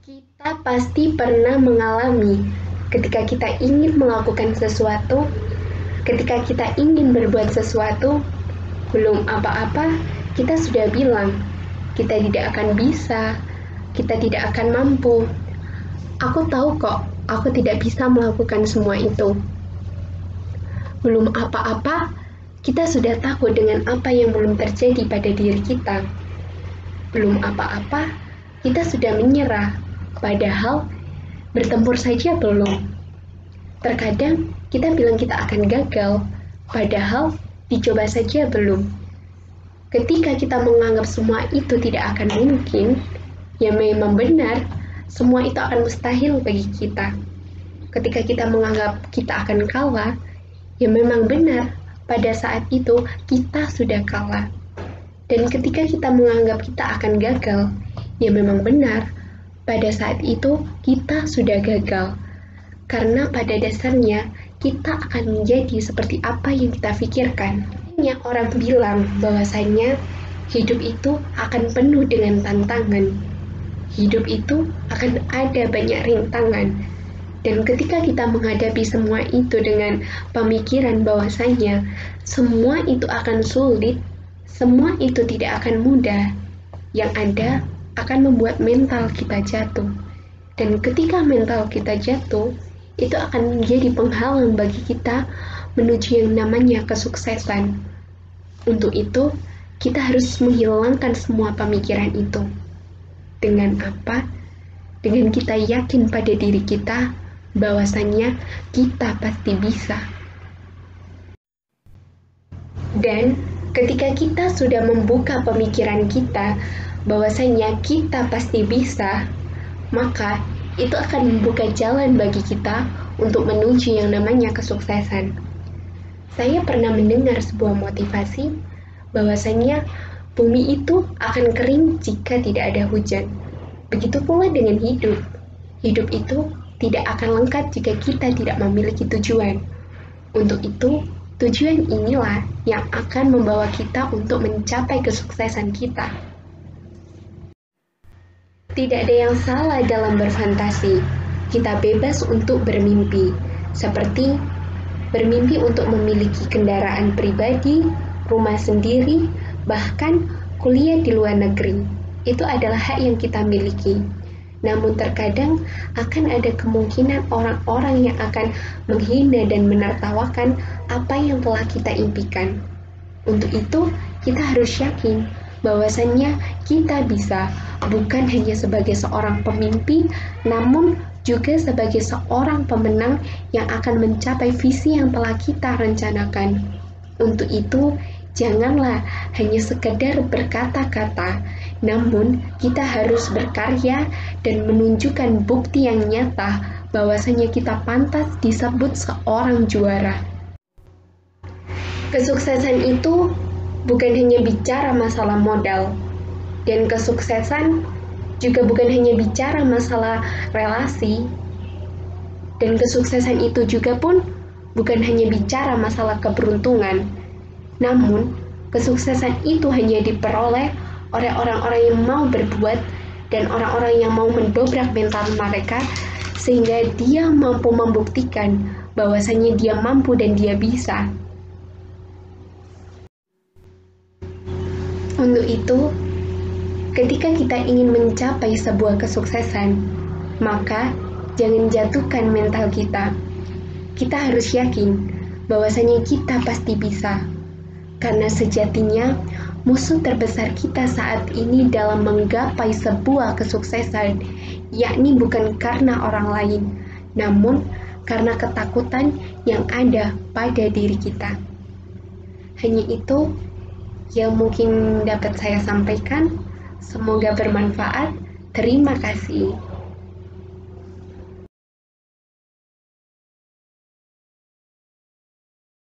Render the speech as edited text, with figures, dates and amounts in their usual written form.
Kita pasti pernah mengalami ketika kita ingin melakukan sesuatu, ketika kita ingin berbuat sesuatu, belum apa-apa, kita sudah bilang, kita tidak akan bisa, kita tidak akan mampu. Aku tahu kok, aku tidak bisa melakukan semua itu. Belum apa-apa, kita sudah takut dengan apa yang belum terjadi pada diri kita. Belum apa-apa, kita sudah menyerah. Padahal bertempur saja belum. Terkadang kita bilang kita akan gagal, padahal dicoba saja belum. Ketika kita menganggap semua itu tidak akan mungkin, ya memang benar, semua itu akan mustahil bagi kita. Ketika kita menganggap kita akan kalah, ya memang benar, pada saat itu kita sudah kalah. Dan ketika kita menganggap kita akan gagal, ya memang benar, pada saat itu kita sudah gagal. Karena pada dasarnya kita akan menjadi seperti apa yang kita pikirkan. Banyak orang bilang bahwasanya hidup itu akan penuh dengan tantangan. Hidup itu akan ada banyak rintangan. Dan ketika kita menghadapi semua itu dengan pemikiran bahwasanya semua itu akan sulit, semua itu tidak akan mudah, yang ada akan membuat mental kita jatuh. Dan ketika mental kita jatuh, itu akan menjadi penghalang bagi kita menuju yang namanya kesuksesan. Untuk itu, kita harus menghilangkan semua pemikiran itu. Dengan apa? Dengan kita yakin pada diri kita bahwasannya kita pasti bisa. Dan ketika kita sudah membuka pemikiran kita bahwasanya kita pasti bisa, maka itu akan membuka jalan bagi kita untuk menuju yang namanya kesuksesan. Saya pernah mendengar sebuah motivasi bahwasanya bumi itu akan kering jika tidak ada hujan. Begitu pula dengan hidup. Hidup itu tidak akan lengkap jika kita tidak memiliki tujuan. Untuk itu, tujuan inilah yang akan membawa kita untuk mencapai kesuksesan kita. Tidak ada yang salah dalam berfantasi. Kita bebas untuk bermimpi, seperti bermimpi untuk memiliki kendaraan pribadi, rumah sendiri, bahkan kuliah di luar negeri. Itu adalah hak yang kita miliki. Namun terkadang akan ada kemungkinan orang-orang yang akan menghina dan menertawakan apa yang telah kita impikan. Untuk itu, kita harus yakin bahwasannya kita bisa, bukan hanya sebagai seorang pemimpi, namun juga sebagai seorang pemenang yang akan mencapai visi yang telah kita rencanakan. Untuk itu, janganlah hanya sekedar berkata-kata, namun kita harus berkarya dan menunjukkan bukti yang nyata bahwasanya kita pantas disebut seorang juara. Kesuksesan itu bukan hanya bicara masalah modal, dan kesuksesan juga bukan hanya bicara masalah relasi, dan kesuksesan itu juga pun bukan hanya bicara masalah keberuntungan, namun kesuksesan itu hanya diperoleh oleh orang-orang yang mau berbuat dan orang-orang yang mau mendobrak mental mereka sehingga dia mampu membuktikan bahwasanya dia mampu dan dia bisa. Untuk itu, ketika kita ingin mencapai sebuah kesuksesan, maka jangan jatuhkan mental kita. Kita harus yakin bahwasanya kita pasti bisa. Karena sejatinya, musuh terbesar kita saat ini dalam menggapai sebuah kesuksesan, yakni bukan karena orang lain, namun karena ketakutan yang ada pada diri kita. Hanya itu yang mungkin dapat saya sampaikan. Semoga bermanfaat. Terima kasih.